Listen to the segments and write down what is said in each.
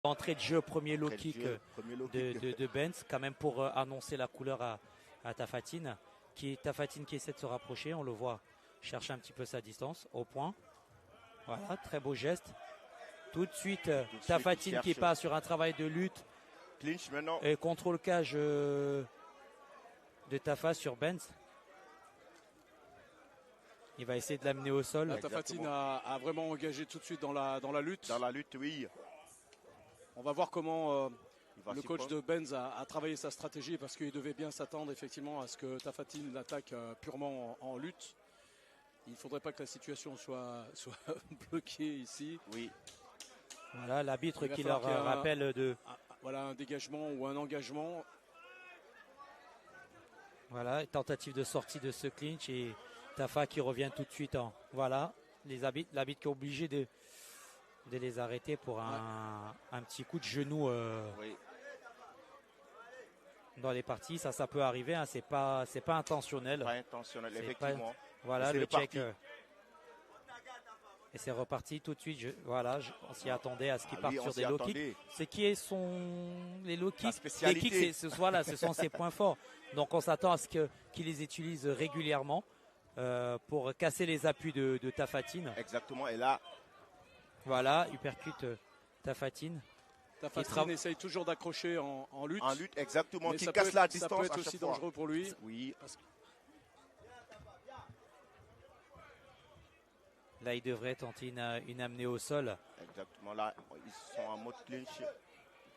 Entrée de jeu, premier low kick premier de Benz, quand même pour annoncer la couleur à Tafatine, Tafatine qui essaie de se rapprocher, on le voit chercher un petit peu sa distance, au point. Voilà, très beau geste. Tout de suite, Tafatine qui passe sur un travail de lutte. Clinch maintenant. Et contrôle cage de Tafa sur Benz. Il va essayer de l'amener au sol. Tafatine a vraiment engagé tout de suite dans la lutte. Dans la lutte, oui. On va voir comment le coach de Benz a travaillé sa stratégie, parce qu'il devait bien s'attendre effectivement à ce que Tafatine l'attaque purement en lutte. Il ne faudrait pas que la situation soit bloquée ici. Oui. Voilà l'arbitre qui leur rappelle voilà un dégagement ou un engagement. Voilà, tentative de sortie de ce clinch et Tafa qui revient tout de suite voilà, l'arbitre qui est obligé de les arrêter pour un petit coup de genou oui. dans les parties. Ça peut arriver, hein, c'est pas intentionnel. Pas intentionnel, effectivement. Voilà le check. Et c'est reparti tout de suite. On s'y attendait à ce qu'il parte sur des low kicks. C'est qui est les low kicks. Les kicks, ce sont ses points forts. Donc on s'attend à ce qu'il les utilise régulièrement pour casser les appuis de Tafatine. Exactement. Et là, voilà, uppercut Tafatine. Tafatine essaye toujours d'accrocher en lutte. En lutte, exactement. Qui casse la distance. Ça peut être aussi dangereux pour lui. Oui. Là, il devrait tenter une amenée au sol. Exactement. Là, ils sont en mode clinch.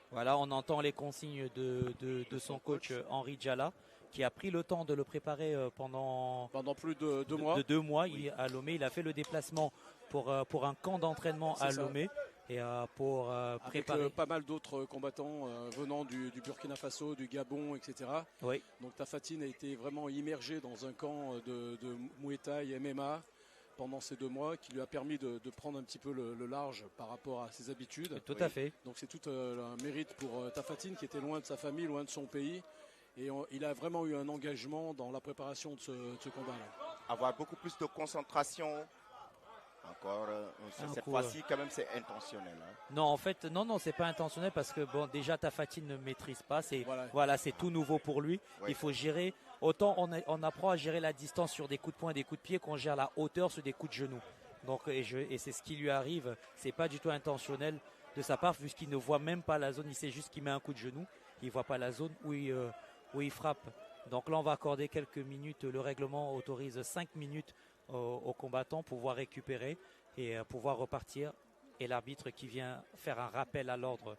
Voilà, on entend les consignes de son coach Henri Djala, qui a pris le temps de le préparer pendant plus de 2 mois. De 2 mois à Lomé. Il a fait le déplacement pour un camp d'entraînement à Lomé. Et pour préparer pas mal d'autres combattants venant du Burkina Faso, du Gabon, etc. Oui. Donc Tafatine a été vraiment immergé dans un camp de Muay Thai, MMA pendant ces 2 mois, qui lui a permis de prendre un petit peu le large par rapport à ses habitudes. Tout à fait. Donc c'est tout un mérite pour Tafatine, qui était loin de sa famille, loin de son pays. Et il a vraiment eu un engagement dans la préparation de ce combat-là. Avoir beaucoup plus de concentration. Encore, cette fois-ci, quand même, c'est intentionnel. Hein. Non, en fait, non, c'est pas intentionnel, parce que déjà Tafatine ne maîtrise pas. C'est c'est tout nouveau pour lui. Oui. Il faut gérer. Autant on apprend à gérer la distance sur des coups de poing, des coups de pied, qu'on gère la hauteur sur des coups de genoux. Donc, et c'est ce qui lui arrive. C'est pas du tout intentionnel de sa part, puisqu'il ne voit même pas la zone. Il sait juste qu'il met un coup de genou. Il voit pas la zone où il frappe. Donc là, on va accorder quelques minutes. Le règlement autorise 5 minutes aux combattants pour pouvoir récupérer et pouvoir repartir. Et l'arbitre qui vient faire un rappel à l'ordre